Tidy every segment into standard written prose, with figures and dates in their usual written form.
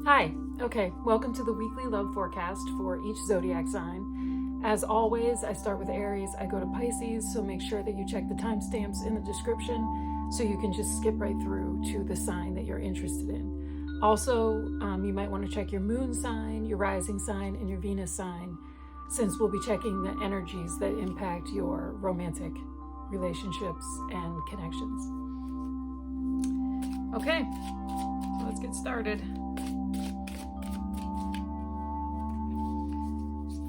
Hi. Okay, welcome to the weekly love forecast for each zodiac sign. As always, I start with Aries, I go to Pisces, so make sure that you check the timestamps in the description so you can just skip right through to the sign that you're interested in. Also, you might want to check your moon sign, your rising sign, and your Venus sign, since we'll be checking the energies that impact your romantic relationships and connections. Okay, let's get started.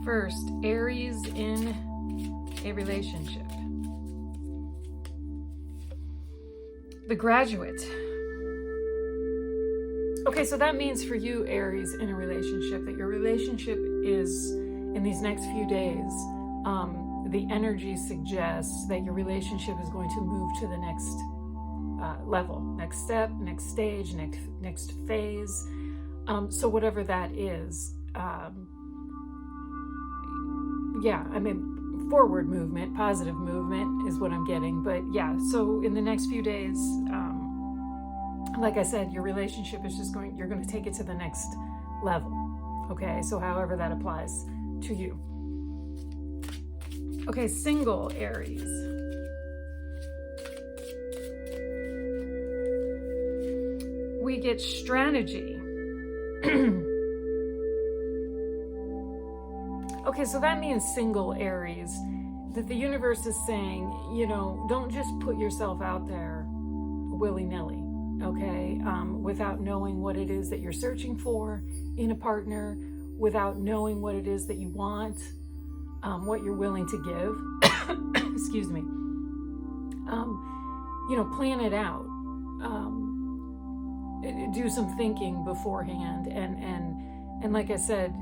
First, Aries in a relationship. The Graduate. Okay, so that means for you, Aries, in a relationship, that your relationship is, in these next few days, the energy suggests that your relationship is going to move to the next level, next step, next stage, next phase. So whatever that is, forward movement, positive movement is what I'm getting. But yeah, so in the next few days, like I said, your relationship is you're going to take it to the next level. Okay, so however that applies to you. Okay, single Aries. We get strategy. Okay, so that means single Aries, that the universe is saying, don't just put yourself out there willy-nilly, okay? Without knowing what it is that you're searching for in a partner, without knowing what it is that you want, what you're willing to give, excuse me. Plan it out. Do some thinking beforehand, and like I said,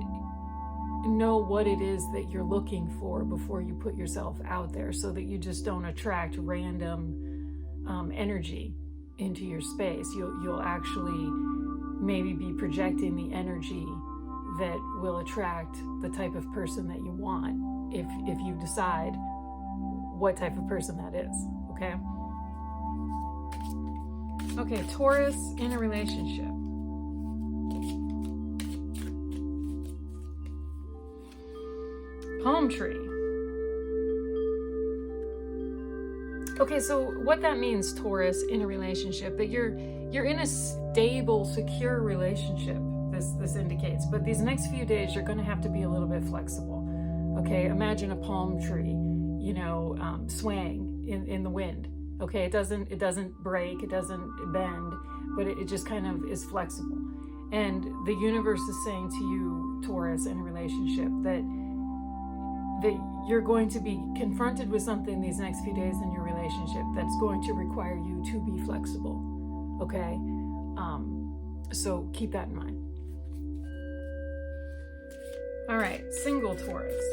know what it is that you're looking for before you put yourself out there, so that you just don't attract random energy into your space. You'll actually maybe be projecting the energy that will attract the type of person that you want, if you decide what type of person that is. Okay, Taurus in a relationship. Palm tree. Okay, so what that means, Taurus, in a relationship, that you're in a stable, secure relationship, this indicates. But these next few days, you're going to have to be a little bit flexible. Okay, imagine a palm tree, swaying in the wind. Okay, it doesn't break, it doesn't bend, but it just kind of is flexible. And the universe is saying to you, Taurus, in a relationship, that you're going to be confronted with something these next few days in your relationship that's going to require you to be flexible. Okay, so keep that in mind. All right, single Taurus.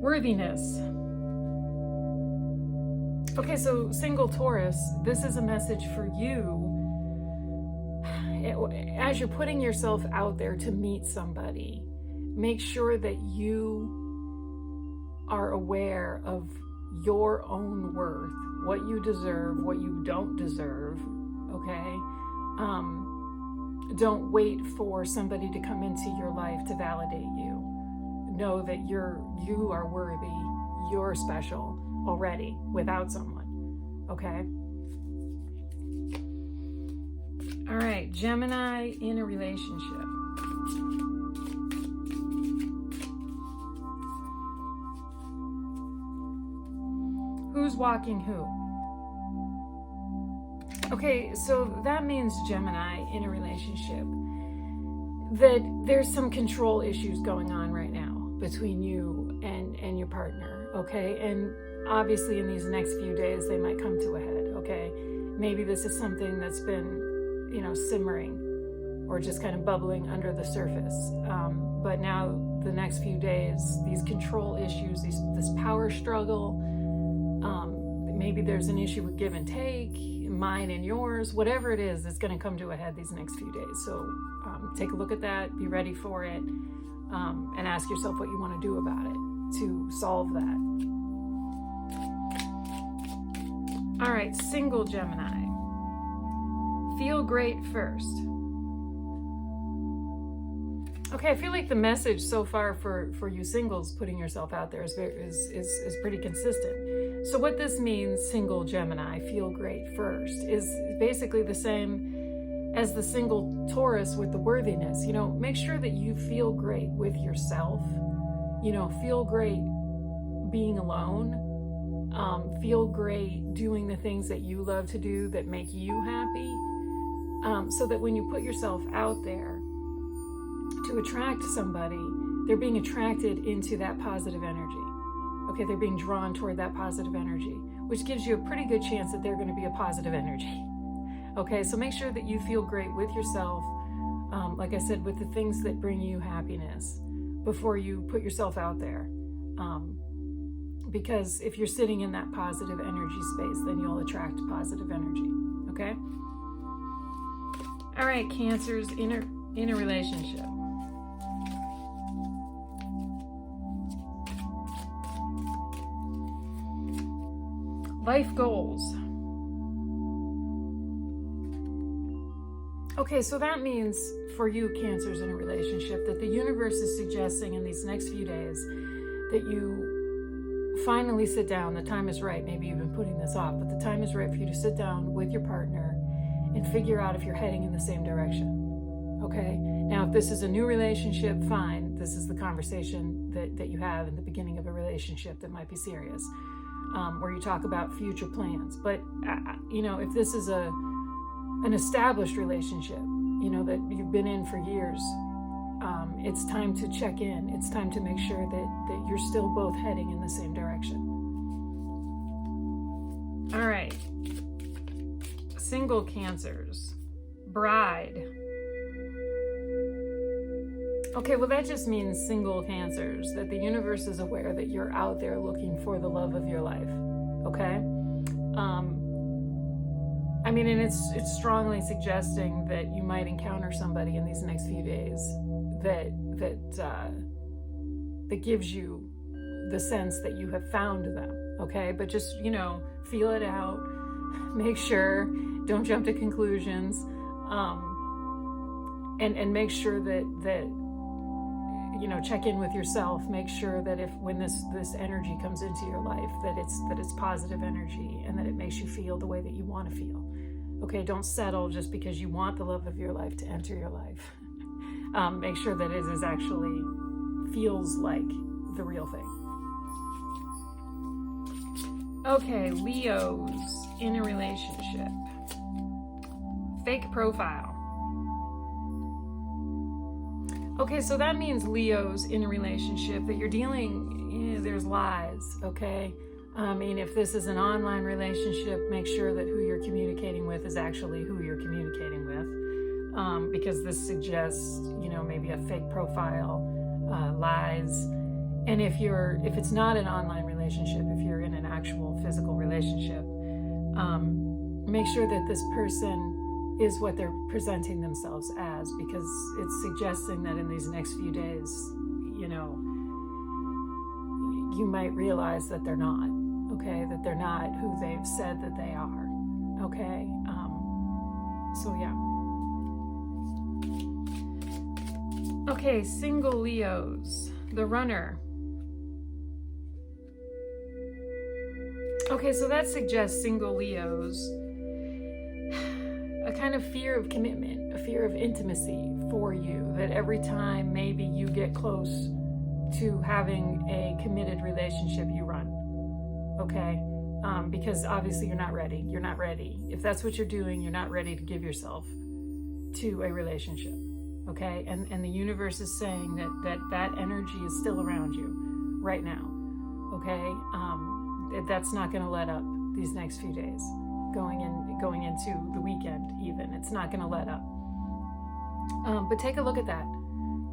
Worthiness. Okay, so single Taurus, this is a message for you. As you're putting yourself out there to meet somebody, make sure that you are aware of your own worth, what you deserve, what you don't deserve, okay? Don't wait for somebody to come into your life to validate you. Know that you are worthy, you're special already without someone, okay? All right, Gemini in a relationship. Who's walking who? Okay, so that means, Gemini, in a relationship, that there's some control issues going on right now between you and your partner, okay? And obviously in these next few days, they might come to a head, okay? Maybe this is something that's been, simmering or just kind of bubbling under the surface. But now the next few days, these control issues, this power struggle, maybe there's an issue with give and take, mine and yours, whatever it is, it's going to come to a head these next few days. So take a look at that, be ready for it, and ask yourself what you want to do about it to solve that. All right, single Gemini. Feel great first. Okay, I feel like the message so far for you singles putting yourself out there is pretty consistent. So what this means, single Gemini, feel great first, is basically the same as the single Taurus with the worthiness. You know, make sure that you feel great with yourself. You know, feel great being alone. Feel great doing the things that you love to do that make you happy. So that when you put yourself out there to attract somebody, they're being attracted into that positive energy. Okay, they're being drawn toward that positive energy, which gives you a pretty good chance that they're going to be a positive energy. Okay, so make sure that you feel great with yourself, like I said, with the things that bring you happiness before you put yourself out there. Because if you're sitting in that positive energy space, then you'll attract positive energy. Okay? All right, Cancers, in a relationship. Life goals. Okay, so that means for you Cancers in a relationship that the universe is suggesting in these next few days that you finally sit down. The time is right. Maybe you've been putting this off, but the time is right for you to sit down with your partner and figure out if you're heading in the same direction. Okay? Now, if this is a new relationship, fine. This is the conversation that you have in the beginning of a relationship that might be serious. Where you talk about future plans. But, you know, if this is an established relationship, you know, that you've been in for years, it's time to check in. It's time to make sure that you're still both heading in the same direction. All right. Single Cancers. Bride. Okay, well, that just means single Cancers, that the universe is aware that you're out there looking for the love of your life, okay? I mean, and it's strongly suggesting that you might encounter somebody in these next few days that gives you the sense that you have found them, okay? But just, you know, feel it out, make sure, don't jump to conclusions, and make sure that you know, check in with yourself. Make sure that when this energy comes into your life, that it's positive energy and that it makes you feel the way that you want to feel. Okay, don't settle just because you want the love of your life to enter your life. Make sure that it is actually feels like the real thing. Okay, Leos in a relationship. Fake profile. Okay, so that means Leos in a relationship that you're dealing, there's lies, okay? I mean, if this is an online relationship, make sure that who you're communicating with is actually who you're communicating with, because this suggests, you know, maybe a fake profile, lies. And if it's not an online relationship, if you're in an actual physical relationship, make sure that this person is what they're presenting themselves as, because it's suggesting that in these next few days, you know, you might realize that they're not, okay? That they're not who they've said that they are, okay? So yeah. Okay, single Leos, the runner. Okay, so that suggests single Leos, a kind of fear of commitment, a fear of intimacy for you, that every time maybe you get close to having a committed relationship, you run, okay? Because obviously you're not ready. You're not ready. If that's what you're doing, you're not ready to give yourself to a relationship, okay? And the universe is saying that energy is still around you right now, okay? That's not going to let up these next few days. Going into the weekend even, it's not going to let up. But take a look at that.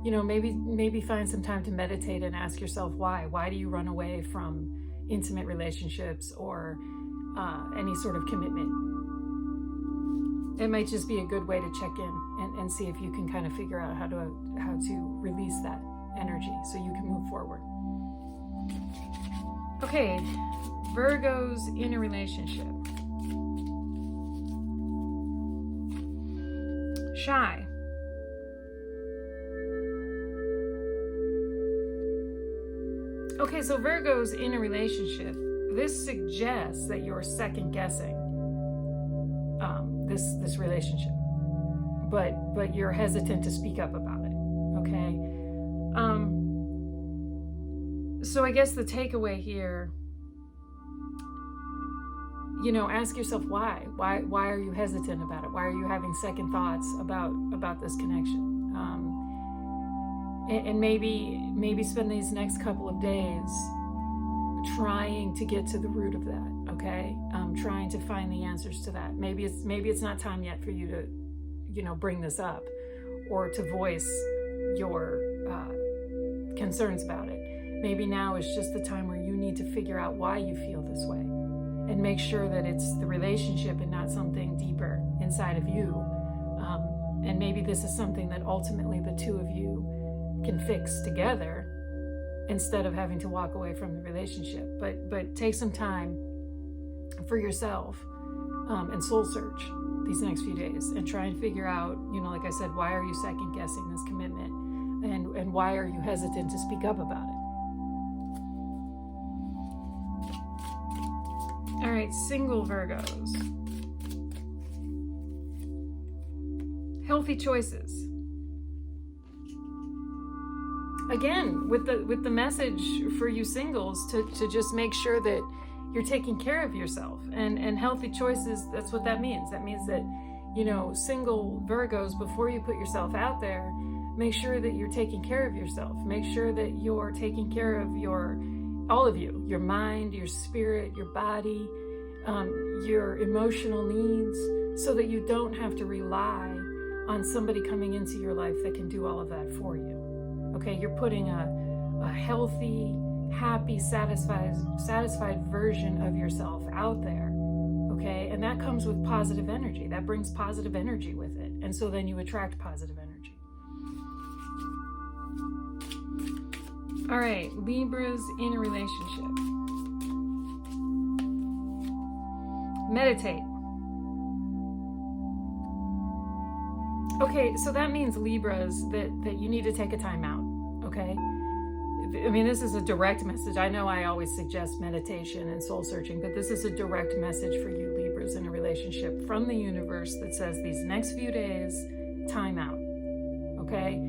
You know, maybe find some time to meditate and ask yourself why. Why do you run away from intimate relationships or any sort of commitment? It might just be a good way to check in and see if you can kind of figure out how to release that energy so you can move forward. Okay, Virgos in a relationship. Shy. Okay, so Virgos in a relationship, this suggests that you're second guessing this relationship, but you're hesitant to speak up about it. Okay, so I guess the takeaway here, you know, ask yourself why are you hesitant about it? Why are you having second thoughts about this connection? And maybe spend these next couple of days trying to get to the root of that. Okay, trying to find the answers to that. Maybe it's not time yet for you to, you know, bring this up or to voice your concerns about it. Maybe now is just the time where you need to figure out why you feel this way, and make sure that it's the relationship and not something deeper inside of you. And maybe this is something that ultimately the two of you can fix together instead of having to walk away from the relationship. But take some time for yourself and soul search these next few days and try and figure out, you know, like I said, why are you second guessing this commitment, and why are you hesitant to speak up about it? All right, single Virgos. Healthy choices. Again, with the message for you singles to just make sure that you're taking care of yourself, and healthy choices, that's what that means. That means that, you know, single Virgos, before you put yourself out there, make sure that you're taking care of yourself. Make sure that you're taking care of all of you, your mind, your spirit, your body, your emotional needs, so that you don't have to rely on somebody coming into your life that can do all of that for you. Okay, you're putting a healthy, happy, satisfied version of yourself out there. Okay, and that comes with positive energy. That brings positive energy with it. And so then you attract positive energy. All right, Libras in a relationship. Meditate. Okay, so that means, Libras, that you need to take a time out, okay? I mean, this is a direct message. I know I always suggest meditation and soul searching, but this is a direct message for you, Libras, in a relationship from the universe that says these next few days, time out, okay?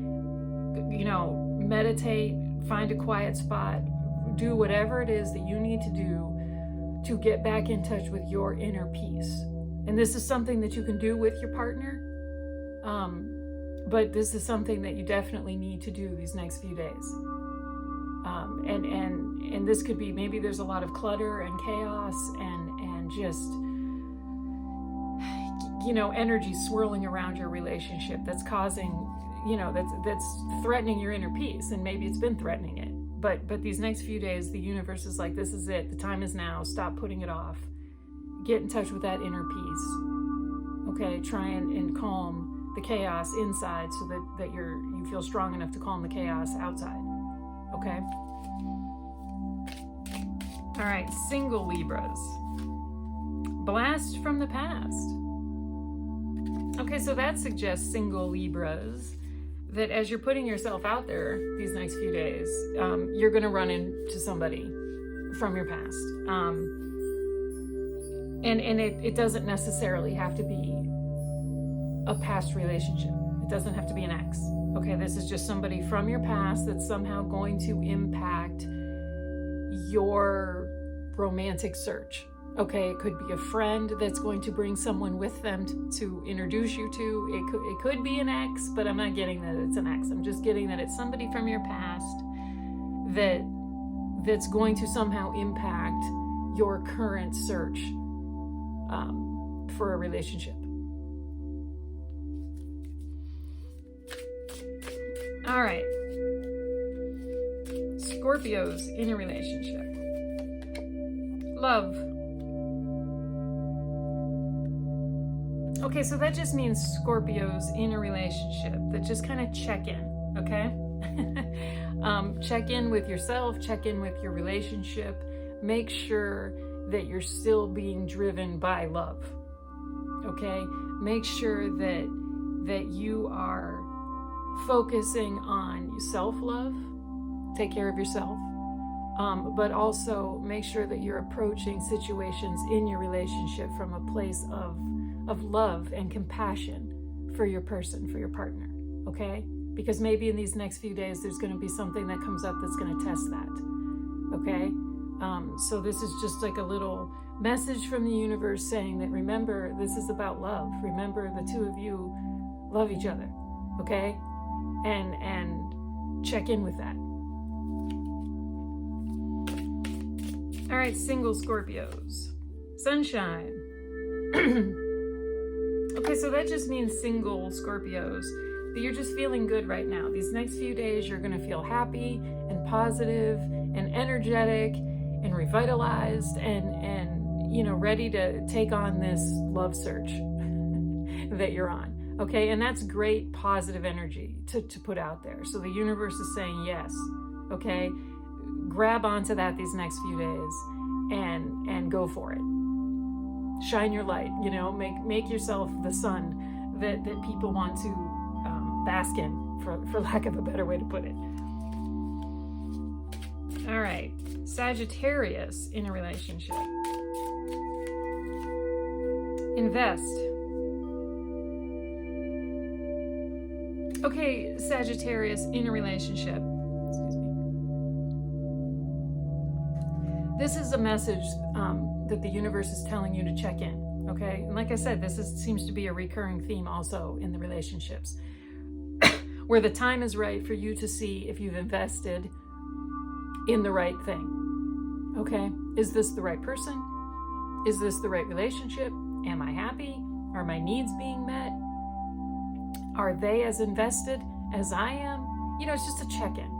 You know, meditate, find a quiet spot, do whatever it is that you need to do to get back in touch with your inner peace. And this is something that you can do with your partner. But this is something that you definitely need to do these next few days. And this could be, maybe there's a lot of clutter and chaos and just, you know, energy swirling around your relationship that's causing, you know, that's threatening your inner peace, and maybe it's been threatening it. But these next few days, the universe is like, this is it. The time is now. Stop putting it off. Get in touch with that inner peace. Okay, try and calm the chaos inside so that you feel strong enough to calm the chaos outside. Okay? All right, single Libras. Blast from the past. Okay, so that suggests, single Libras, that as you're putting yourself out there these next few days, you're going to run into somebody from your past. And it doesn't necessarily have to be a past relationship. It doesn't have to be an ex. Okay, this is just somebody from your past that's somehow going to impact your romantic search. Okay, it could be a friend that's going to bring someone with them to introduce you to. It could be an ex, but I'm not getting that it's an ex. I'm just getting that it's somebody from your past that's going to somehow impact your current search for a relationship. All right. Scorpios in a relationship. Love. Okay, so that just means Scorpios in a relationship that just kind of check in, okay? Check in with yourself, check in with your relationship. Make sure that you're still being driven by love, okay? Make sure that that you are focusing on self-love, take care of yourself, but also make sure that you're approaching situations in your relationship from a place of love and compassion for your person, for your partner, okay? Because maybe in these next few days, there's going to be something that comes up that's going to test that, okay? So this is just like a little message from the universe saying that, remember, this is about love. Remember, the two of you love each other, okay? And check in with that. All right, single Scorpios. Sunshine. Okay, so that just means single Scorpios, that you're just feeling good right now. These next few days, you're going to feel happy and positive and energetic and revitalized and you know, ready to take on this love search that you're on. Okay, and that's great positive energy to put out there. So the universe is saying yes. Okay, grab onto that these next few days and go for it. Shine your light, you know, make yourself the sun that people want to bask in, for lack of a better way to put it. All right, Sagittarius in a relationship. Invest. Okay, Sagittarius in a relationship. Excuse me. This is a message that the universe is telling you to check in, okay? And like I said, seems to be a recurring theme also in the relationships, where the time is right for you to see if you've invested in the right thing, okay? Is this the right person? Is this the right relationship? Am I happy? Are my needs being met? Are they as invested as I am? You know, it's just a check-in.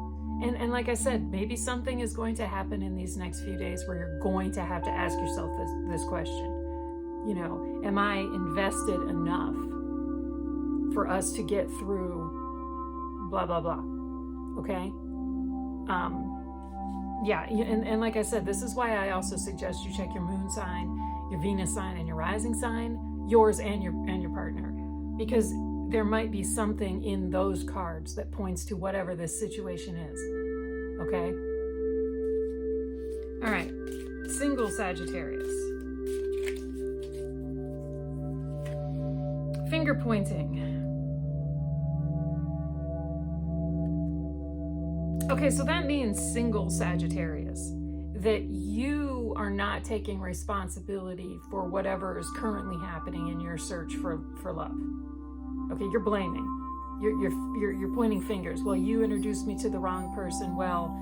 And like I said, maybe something is going to happen in these next few days where you're going to have to ask yourself this question. You know, am I invested enough for us to get through blah, blah, blah? Okay? Yeah, and like I said, this is why I also suggest you check your moon sign, your Venus sign, and your rising sign, yours and your partner, because there might be something in those cards that points to whatever this situation is. Okay? All right. Single Sagittarius. Finger pointing. Okay, so that means single Sagittarius, that you are not taking responsibility for whatever is currently happening in your search for love. Okay, you're blaming. You're pointing fingers. Well, you introduced me to the wrong person. Well,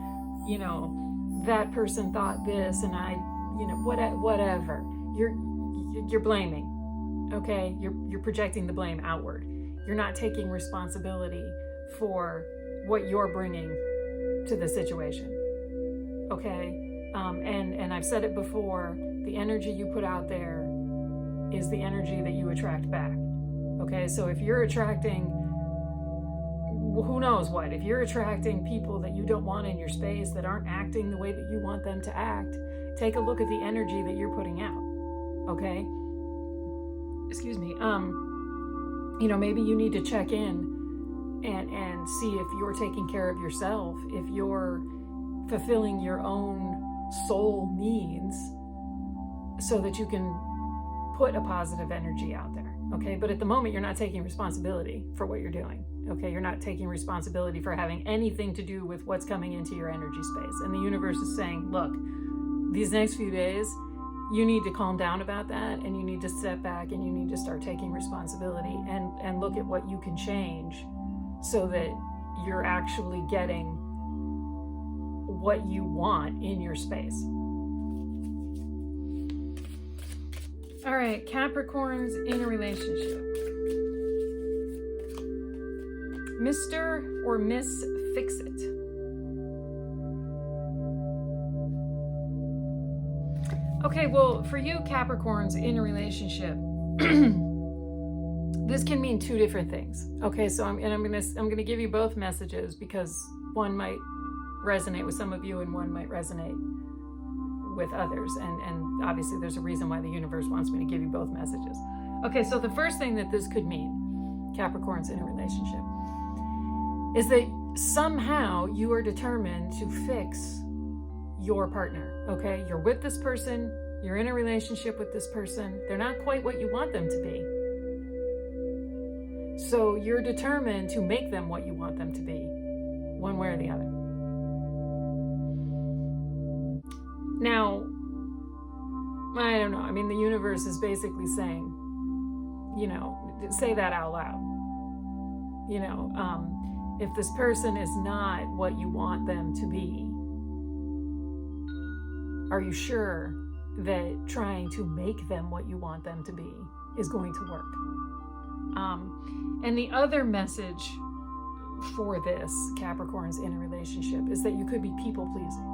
you know, that person thought this, and I, you know, whatever. You're blaming. Okay, you're projecting the blame outward. You're not taking responsibility for what you're bringing to the situation. Okay, and I've said it before. The energy you put out there is the energy that you attract back. Okay, so if you're attracting, who knows what, if you're attracting people that you don't want in your space, that aren't acting the way that you want them to act, take a look at the energy that you're putting out. Okay? Excuse me. You know, maybe you need to check in and see if you're taking care of yourself, if you're fulfilling your own soul needs so that you can put a positive energy out there. Okay, but at the moment, you're not taking responsibility for what you're doing. Okay, you're not taking responsibility for having anything to do with what's coming into your energy space. And the universe is saying, look, these next few days, you need to calm down about that, and you need to step back, and you need to start taking responsibility and look at what you can change so that you're actually getting what you want in your space. All right, Capricorns in a relationship. Mr. or Miss Fix-It. Okay, well, for you Capricorns in a relationship, this can mean two different things. Okay, so I'm gonna give you both messages because one might resonate with some of you and one might resonate with others, and obviously there's a reason why the universe wants me to give you both messages. Okay, so the first thing that this could mean Capricorns in a relationship, is that somehow you are determined to fix your partner, okay? You're with this person, you're in a relationship with this person, they're not quite what you want them to be. So you're determined to make them what you want them to be, one way or the other. Now, I don't know. I mean, the universe is basically saying, you know, say that out loud. You know, if this person is not what you want them to be, are you sure that trying to make them what you want them to be is going to work? And the other message for this, Capricorns in a relationship, is that you could be people pleasing.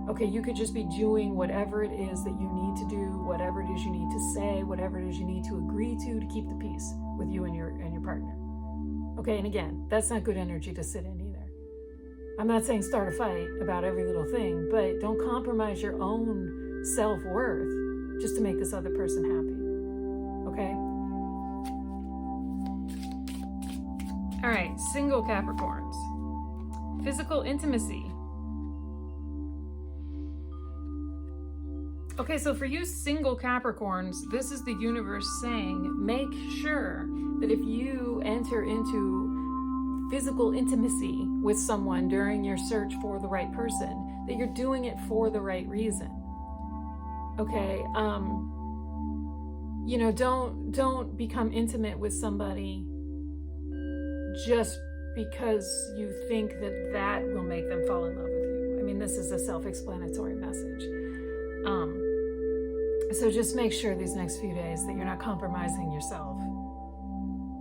Okay, you could just be doing whatever it is that you need to do, whatever it is you need to say, whatever it is you need to agree to keep the peace with you and your partner. Okay, and again, that's not good energy to sit in either. I'm not saying start a fight about every little thing, but don't compromise your own self-worth just to make this other person happy. Okay? All right, single Capricorns. Physical intimacy. Okay, so for you single Capricorns, this is the universe saying, make sure that if you enter into physical intimacy with someone during your search for the right person, that you're doing it for the right reason. Okay, you know, don't become intimate with somebody just because you think that that will make them fall in love with you. I mean, this is a self-explanatory message. So just make sure these next few days that you're not compromising yourself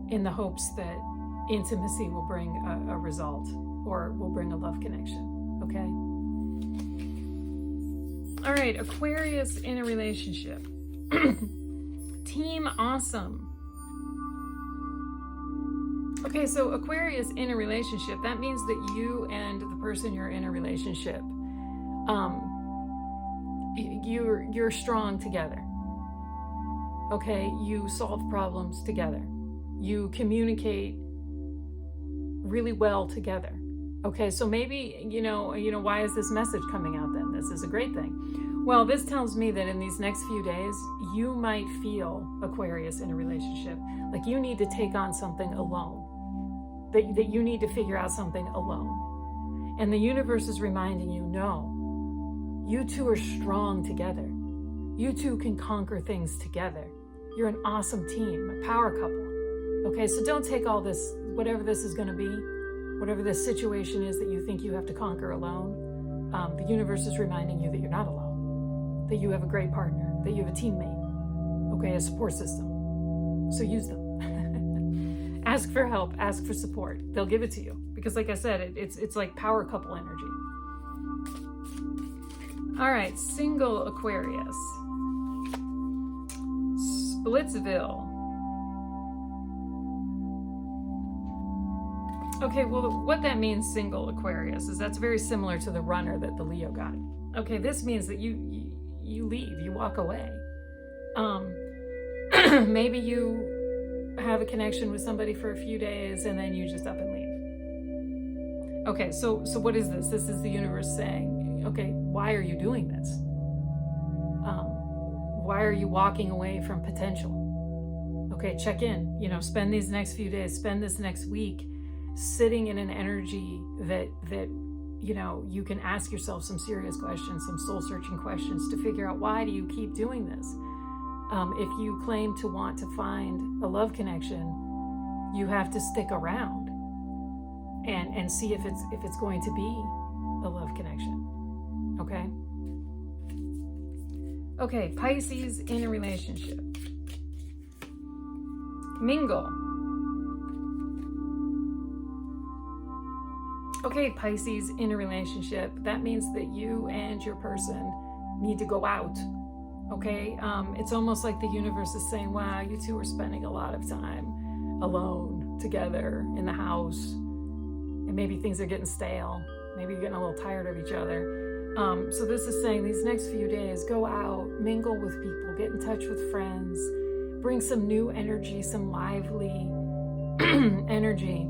in the hopes that intimacy will bring a result or will bring a love connection, okay? All right, Aquarius in a relationship. Team awesome. Okay, so Aquarius in a relationship, that means that you and the person you're in a relationship, you're strong together. Okay, you solve problems together. You communicate really well together. Okay, so maybe, you know, why is this message coming out then? This is a great thing. Well, this tells me that in these next few days, you might feel, Aquarius in a relationship, like you need to take on something alone. That you need to figure out something alone. And the universe is reminding you, no, you two are strong together. You two can conquer things together. You're an awesome team, a power couple. Okay, so don't take all this, whatever this is going to be, whatever this situation is that you think you have to conquer alone. The universe is reminding you that you're not alone, that you have a great partner, that you have a teammate, okay, a support system. So use them. Ask for help, ask for support. They'll give it to you. Because like I said, it's like power couple energy. All right, single Aquarius. Splitsville. Okay, well, what that means, single Aquarius, is that's very similar to the runner that the Leo got. Okay, this means that you leave, you walk away. Maybe you have a connection with somebody for a few days and then you just up and leave. Okay, so what is this? This is the universe saying, okay, why are you doing this? Why are you walking away from potential? Okay, check in, spend these next few days, spend this next week sitting in an energy that you can ask yourself some serious questions, some soul-searching questions to figure out, why do you keep doing this? If you claim to want to find a love connection, you have to stick around and see if it's going to be a love connection. Okay? Okay, Pisces in a relationship. Mingle. Okay, Pisces in a relationship. That means that you and your person need to go out. Okay, it's almost like the universe is saying, wow, you two are spending a lot of time alone together in the house, and maybe things are getting stale, maybe you're getting a little tired of each other. So this is saying these next few days, go out, mingle with people, get in touch with friends, bring some new energy, some lively energy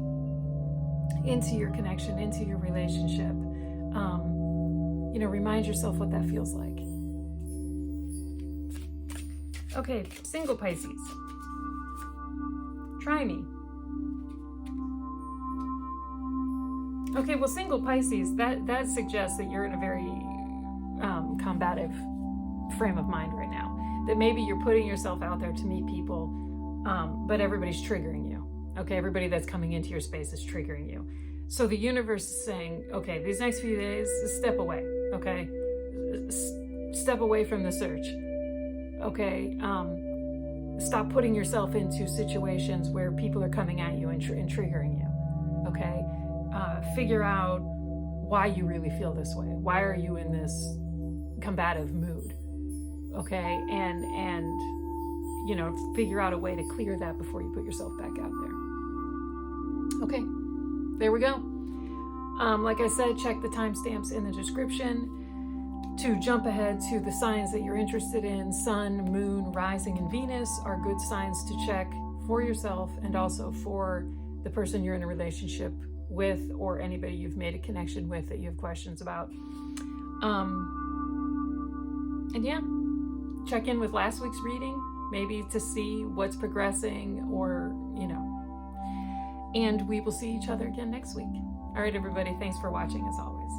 into your connection, into your relationship. You know, remind yourself what that feels like. Okay, single Pisces. Try me. Okay, well, single Pisces, that suggests that you're in a very combative frame of mind right now. That maybe you're putting yourself out there to meet people, but everybody's triggering you. Okay, everybody that's coming into your space is triggering you. So the universe is saying, okay, these next few days, step away, okay? Step away from the search, okay? Stop putting yourself into situations where people are coming at you and triggering you, okay? Figure out why you really feel this way. Why are you in this combative mood, okay? And you know, figure out a way to clear that before you put yourself back out there. Okay, there we go. Like I said, check the timestamps in the description to jump ahead to the signs that you're interested in. Sun, Moon, Rising, and Venus are good signs to check for yourself and also for the person you're in a relationship with or anybody you've made a connection with that you have questions about. And yeah, check in with last week's reading, maybe to see what's progressing or, you know. And we will see each other again next week. All right, everybody, thanks for watching as always.